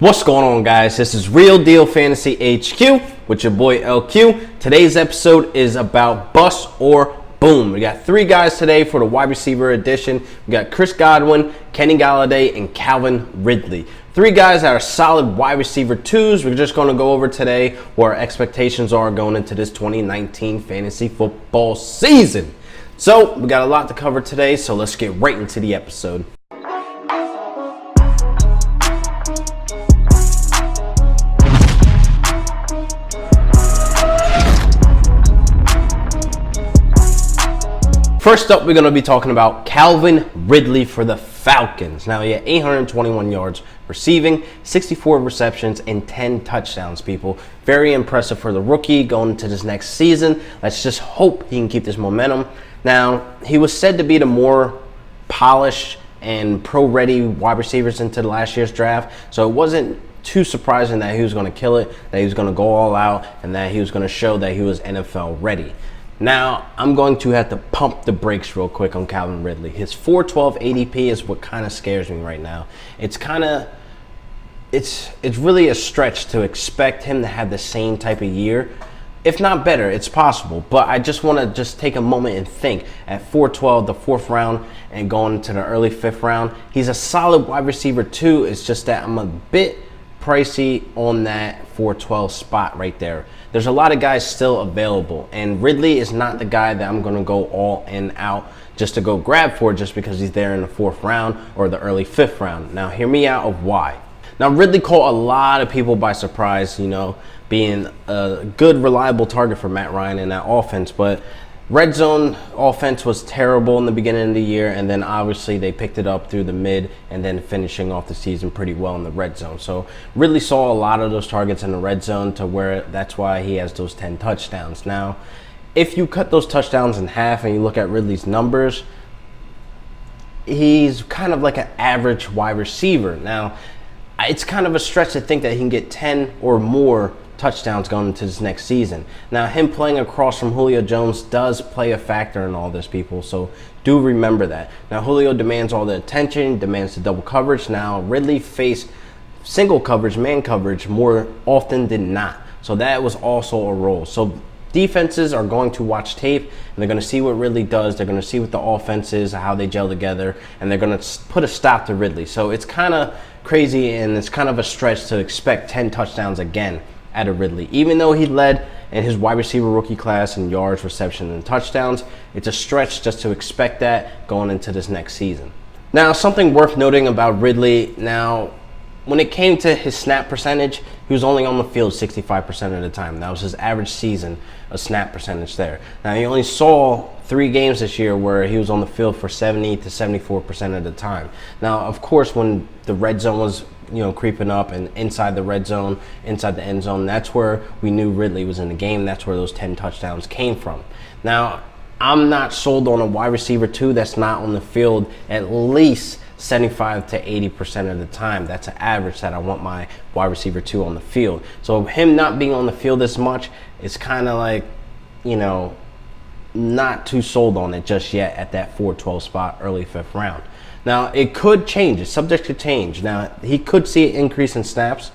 What's going on, guys? This is Real Deal Fantasy HQ with your boy LQ. Today's episode is about bust or boom. We got three guys today for the wide receiver edition. We got Chris Godwin, Kenny Golladay, and Calvin Ridley. Three guys that are solid wide receiver twos. We're just going to go over today what our expectations are going into this 2019 fantasy football season. So we got a lot to cover today, so let's get right into the episode. First up, we're going to be talking about Calvin Ridley for the Falcons. Now, he had 821 yards receiving, 64 receptions, and 10 touchdowns, people. Very impressive for the rookie going into this next season. Let's just hope he can keep this momentum. Now, he was said to be the more polished and pro-ready wide receivers into the last year's draft, so it wasn't too surprising that he was going to kill it, that he was going to go all out, and that he was going to show that he was NFL ready. Now, I'm going to have to pump the brakes real quick on Calvin Ridley. His 412 ADP is what kind of scares me right now. It's really a stretch to expect him to have the same type of year. If not better, it's possible. But I just want to take a moment and think. At 412, the fourth round, and going into the early fifth round, he's a solid wide receiver too. It's just that I'm a bit pricey on that 412 spot right there. There's a lot of guys still available, and Ridley is not the guy that I'm going to go all in out just to go grab for just because he's there in the fourth round or the early fifth round. Now, hear me out of why. Now, Ridley caught a lot of people by surprise, being a good, reliable target for Matt Ryan in that offense, but red zone offense was terrible in the beginning of the year, and then obviously they picked it up through the mid and then finishing off the season pretty well in the red zone. So Ridley saw a lot of those targets in the red zone to where that's why he has those 10 touchdowns. Now, if you cut those touchdowns in half and you look at Ridley's numbers, he's kind of like an average wide receiver. Now, it's kind of a stretch to think that he can get 10 or more touchdowns going into this next season. Now, him playing across from Julio Jones does play a factor in all this, people, so do remember that. Now, Julio demands all the attention, demands the double coverage. Now, Ridley faced single coverage, man coverage more often than not, so that was also a role. So defenses are going to watch tape, and they're going to see what Ridley does. They're going to see what the offense is, how they gel together, and they're going to put a stop to Ridley. So it's kind of crazy, and it's kind of a stretch to expect 10 touchdowns again out of Ridley. Even though he led in his wide receiver rookie class in yards, reception, and touchdowns, it's a stretch just to expect that going into this next season. Now, something worth noting about Ridley, now, when it came to his snap percentage, he was only on the field 65% of the time. That was his average season, a snap percentage there. Now, he only saw 3 games this year where he was on the field for 70 to 74% of the time. Now, of course, when the red zone was creeping up and inside the red zone, inside the end zone, that's where we knew Ridley was in the game. That's where those 10 touchdowns came from. Now, I'm not sold on a wide receiver too that's not on the field at least 75 to 80% of the time. That's an average that I want my wide receiver 2 on the field. So him not being on the field this much is kind of like, not too sold on it just yet at that 412 spot, early fifth round. Now, it could change. It's subject to change. Now, he could see an increase in snaps,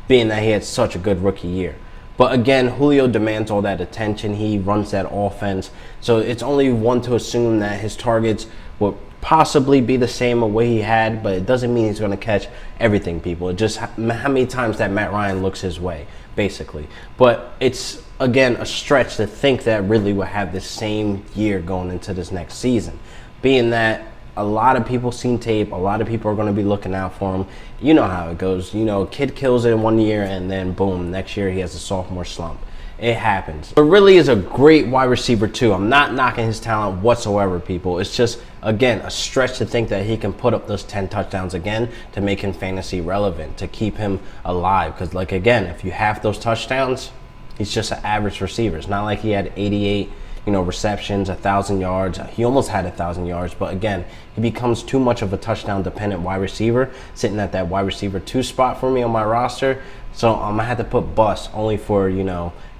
being that he had such a good rookie year. But again, Julio demands all that attention. He runs that offense. So it's only one to assume that his targets will possibly be the same way he had, but it doesn't mean he's going to catch everything, people. It's just how many times that Matt Ryan looks his way, basically. But it's, again, a stretch to think that Ridley will have the same year going into this next season, being that a lot of people seen tape. A lot of people are going to be looking out for him. You know how it goes. Kid kills it in 1 year, and then boom, next year he has a sophomore slump. It happens. But Ridley is a great wide receiver too. I'm not knocking his talent whatsoever, people. It's just, again, a stretch to think that he can put up those 10 touchdowns again to make him fantasy relevant, to keep him alive. Because, again, if you have those touchdowns, he's just an average receiver. It's not like he had 88 receptions, 1,000 yards. He almost had 1,000 yards, but again, he becomes too much of a touchdown-dependent wide receiver, sitting at that wide receiver 2 spot for me on my roster. So I'm going to have to put bust only for,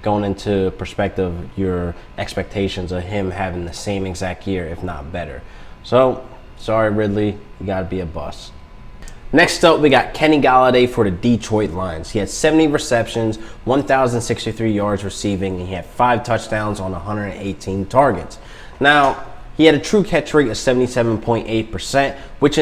going into perspective, your expectations of him having the same exact year, if not better. So, sorry, Ridley, you got to be a bust. Next up, we got Kenny Golladay for the Detroit Lions. He had 70 receptions, 1,063 yards receiving, and he had 5 touchdowns on 118 targets. Now, he had a true catch rate of 77.8%, which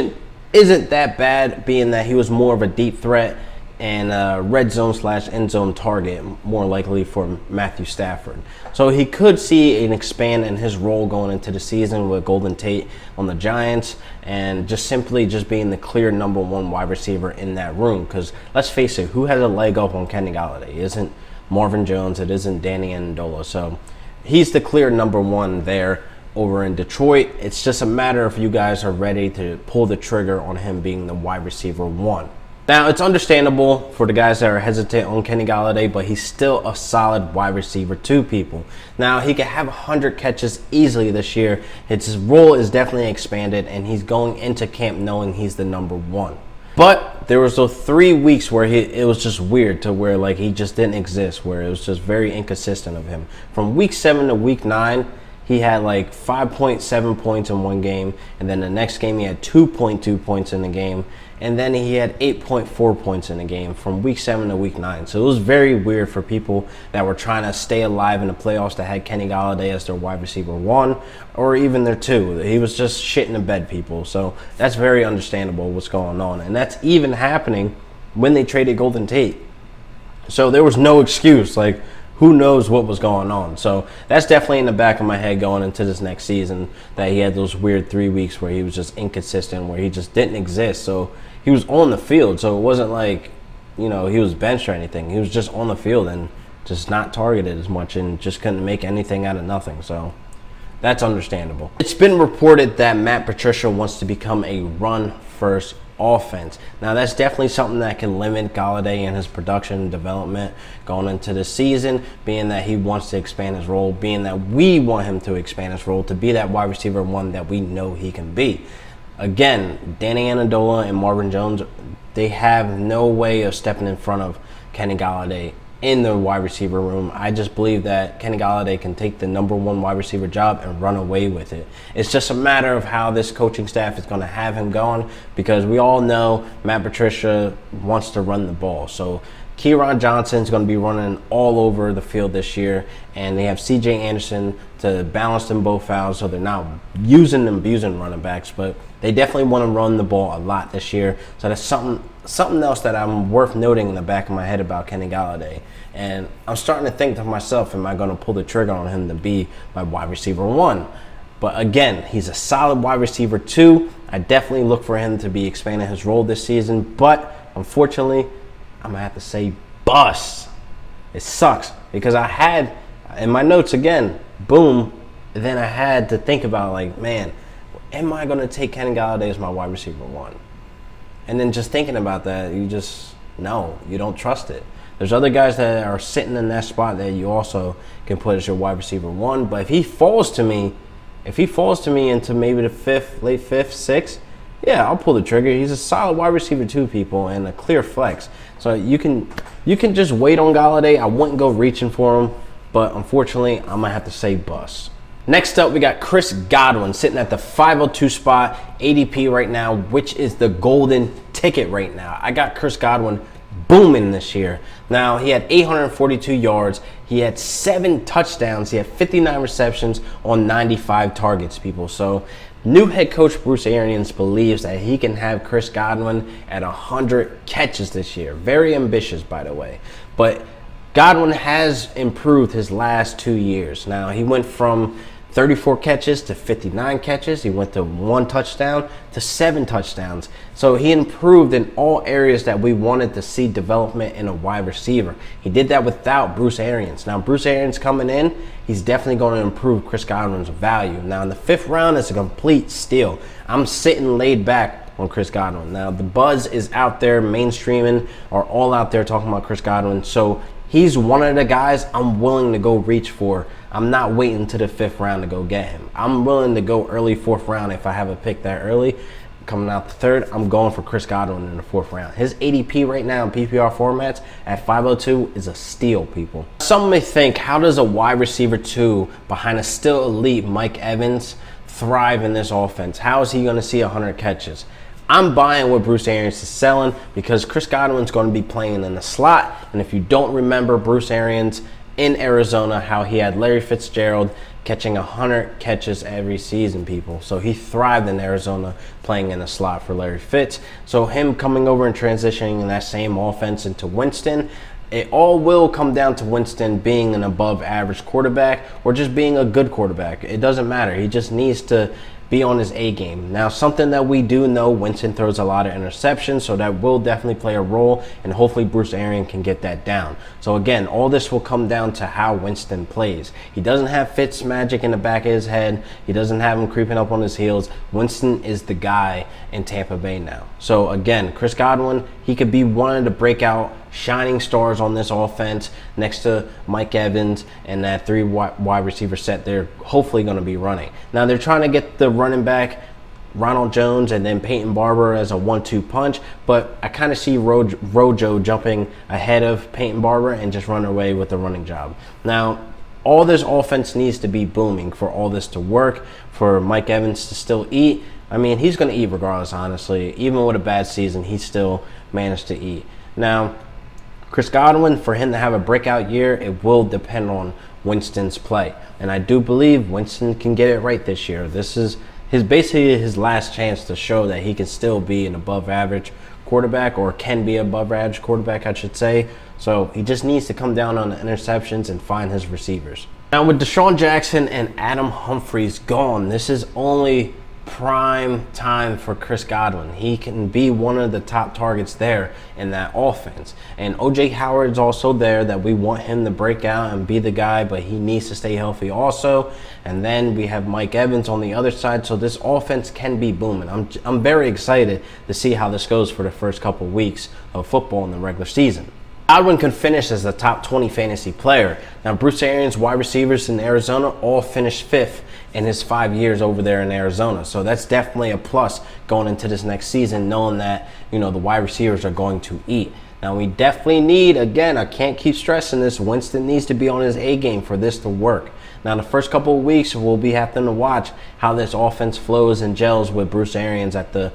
isn't that bad, being that he was more of a deep threat and red zone / end zone target, more likely for Matthew Stafford. So he could see an expand in his role going into the season with Golden Tate on the Giants, and just simply being the clear number 1 wide receiver in that room. Because let's face it, who has a leg up on Kenny Golladay? It isn't Marvin Jones, it isn't Danny Amendola. So he's the clear number 1 there over in Detroit. It's just a matter if you guys are ready to pull the trigger on him being the wide receiver 1. Now, it's understandable for the guys that are hesitant on Kenny Golladay, but he's still a solid wide receiver 2, people. Now, he could have 100 catches easily this year. His role is definitely expanded, and he's going into camp knowing he's the number 1. But there was those 3 weeks where it was just weird, to where like he just didn't exist, where it was just very inconsistent of him. From week 7 to week 9, he had like 5.7 points in one game, and then the next game he had 2.2 points in the game, and then he had 8.4 points in the game from week 7 to week 9. So it was very weird for people that were trying to stay alive in the playoffs that had Kenny Golladay as their wide receiver 1 or even their 2. He was just shit in the bed, people. So that's very understandable what's going on. And that's even happening when they traded Golden Tate. So there was no excuse. Like, who knows what was going on? So that's definitely in the back of my head going into this next season, that he had those weird 3 weeks where he was just inconsistent, where he just didn't exist. So he was on the field, so it wasn't like, he was benched or anything. He was just on the field and just not targeted as much and just couldn't make anything out of nothing. So that's understandable. It's been reported that Matt Patricia wants to become a run-first offense. Now, that's definitely something that can limit Golladay and his production and development going into the season, being that he wants to expand his role, being that we want him to expand his role to be that wide receiver 1 that we know he can be. Again, Danny Amendola and Marvin Jones, they have no way of stepping in front of Kenny Golladay in the wide receiver room. I just believe that Kenny Golladay can take the number 1 wide receiver job and run away with it. It's just a matter of how this coaching staff is going to have him going, because we all know Matt Patricia wants to run the ball. So Kieran Johnson is going to be running all over the field this year, and they have C.J. Anderson to balance them both out, so they're not using and abusing running backs, but they definitely want to run the ball a lot this year. So that's something else that I'm worth noting in the back of my head about Kenny Golladay. And I'm starting to think to myself, am I going to pull the trigger on him to be my wide receiver 1? But again, he's a solid wide receiver 2. I definitely look for him to be expanding his role this season, but unfortunately, I'm going to have to say bust. It sucks, because I had, in my notes again, boom, then I had to think about, like, man, am I going to take Kenny Golladay as my wide receiver 1? And then just thinking about that, you don't trust it. There's other guys that are sitting in that spot that you also can put as your wide receiver 1. But if he falls to me into maybe the 5th, late 5th, 6th, yeah, I'll pull the trigger. He's a solid wide receiver 2, people, and a clear flex. So you can just wait on Golladay. I wouldn't go reaching for him, but unfortunately, I'm gonna have to say bust. Next up, we got Chris Godwin sitting at the 502 spot, ADP right now, which is the golden ticket right now. I got Chris Godwin booming this year. Now, he had 842 yards. He had 7 touchdowns. He had 59 receptions on 95 targets, people. So new head coach Bruce Arians believes that he can have Chris Godwin at 100 catches this year. Very ambitious, by the way. But Godwin has improved his last 2 years. Now, he went from 34 catches to 59 catches. He went to 1 touchdown to 7 touchdowns. So he improved in all areas that we wanted to see development in a wide receiver. He did that without Bruce Arians. Now, Bruce Arians coming in, he's definitely going to improve Chris Godwin's value. Now, in the 5th round, it's a complete steal. I'm sitting laid back on Chris Godwin. Now, the buzz is out there, mainstreaming, are all out there talking about Chris Godwin. So he's one of the guys I'm willing to go reach for. I'm not waiting to the 5th round to go get him. I'm willing to go early 4th round if I have a pick that early. Coming out the 3rd, I'm going for Chris Godwin in the 4th round. His ADP right now in PPR formats at 502 is a steal, people. Some may think, how does a wide receiver 2 behind a still elite Mike Evans thrive in this offense? How is he going to see 100 catches? I'm buying what Bruce Arians is selling because Chris Godwin's going to be playing in the slot. And if you don't remember Bruce Arians in Arizona, how he had Larry Fitzgerald catching 100 catches every season, people. So he thrived in Arizona playing in the slot for Larry Fitz. So him coming over and transitioning in that same offense into Winston, it all will come down to Winston being an above average quarterback or just being a good quarterback. It doesn't matter. He just needs to be on his A game. Now, something that we do know, Winston throws a lot of interceptions, so that will definitely play a role, and hopefully Bruce Arians can get that down. So again, all this will come down to how Winston plays. He doesn't have Fitz magic in the back of his head. He doesn't have him creeping up on his heels. Winston is the guy in Tampa Bay now. So again, Chris Godwin, he could be one of the breakout shining stars on this offense next to Mike Evans and that three wide receiver set they're hopefully going to be running. Now they're trying to get the running back Ronald Jones and then Peyton Barber as a 1-2 punch, but I kind of see Rojo jumping ahead of Peyton Barber and just run away with the running job. Now, all this offense needs to be booming for all this to work, for Mike Evans to still eat. I mean, he's going to eat regardless, honestly. Even with a bad season, he still managed to eat. Now, Chris Godwin, for him to have a breakout year, it will depend on Winston's play. And I do believe Winston can get it right this year. This is basically his last chance to show that he can still be an above average quarterback, or can be above average quarterback, I should say. So he just needs to come down on the interceptions and find his receivers. Now with Deshaun Jackson and Adam Humphries gone, this is only prime time for Chris Godwin. He can be one of the top targets there in that offense. And OJ Howard's also there, that we want him to break out and be the guy, but he needs to stay healthy also. And then we have Mike Evans on the other side, so this offense can be booming. I'm very excited to see how this goes for the first couple weeks of football in the regular season. Godwin can finish as a top 20 fantasy player. Now, Bruce Arians' wide receivers in Arizona all finished 5th in his 5 years over there in Arizona. So that's definitely a plus going into this next season, knowing that, the wide receivers are going to eat. Now, we definitely need, again, I can't keep stressing this, Winston needs to be on his A game for this to work. Now, the first couple of weeks, we'll be having to watch how this offense flows and gels with Bruce Arians at the,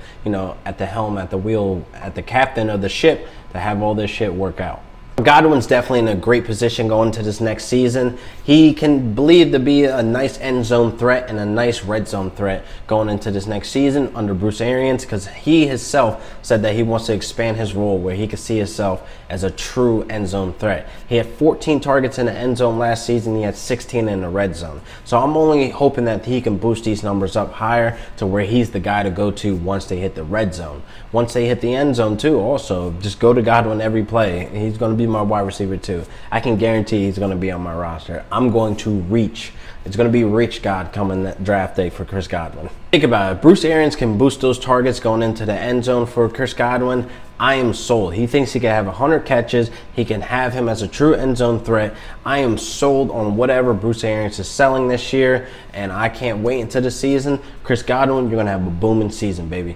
at the helm, at the wheel, at the captain of the ship, to have all this shit work out. Godwin's definitely in a great position going into this next season. He can believe to be a nice end zone threat and a nice red zone threat going into this next season under Bruce Arians, because he himself said that he wants to expand his role where he can see himself as a true end zone threat. He had 14 targets in the end zone last season. He had 16 in the red zone. So I'm only hoping that he can boost these numbers up higher to where he's the guy to go to once they hit the red zone. Once they hit the end zone too, also, just go to Godwin every play. He's going to be my wide receiver too. I can guarantee he's going to be on my roster. I'm going to reach. It's going to be reach God coming that draft day for Chris Godwin. Think about it. Bruce Arians can boost those targets going into the end zone for Chris Godwin. I am sold. He thinks he can have 100 catches. He can have him as a true end zone threat. I am sold on whatever Bruce Arians is selling this year, and I can't wait until the season. Chris Godwin, you're going to have a booming season, baby.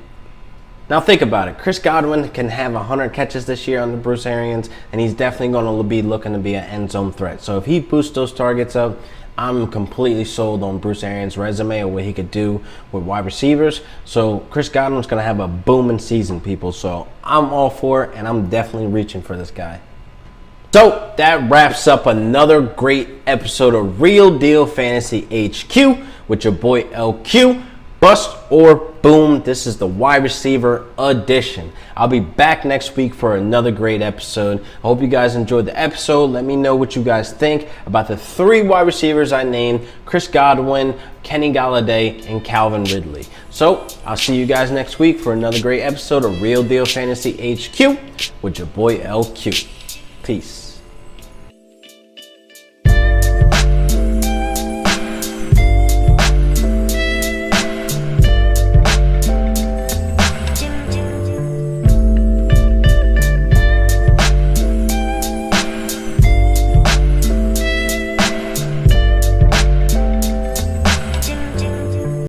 Now think about it. Chris Godwin can have 100 catches this year under Bruce Arians, and he's definitely going to be looking to be an end zone threat. So if he boosts those targets up, I'm completely sold on Bruce Arians' resume or what he could do with wide receivers. So Chris Godwin's going to have a booming season, people. So I'm all for it, and I'm definitely reaching for this guy. So that wraps up another great episode of Real Deal Fantasy HQ with your boy LQ. Bust or boom, this is the wide receiver edition. I'll be back next week for another great episode. I hope you guys enjoyed the episode. Let me know what you guys think about the 3 wide receivers I named: Chris Godwin, Kenny Golladay, and Calvin Ridley. So I'll see you guys next week for another great episode of Real Deal Fantasy HQ with your boy LQ. Peace.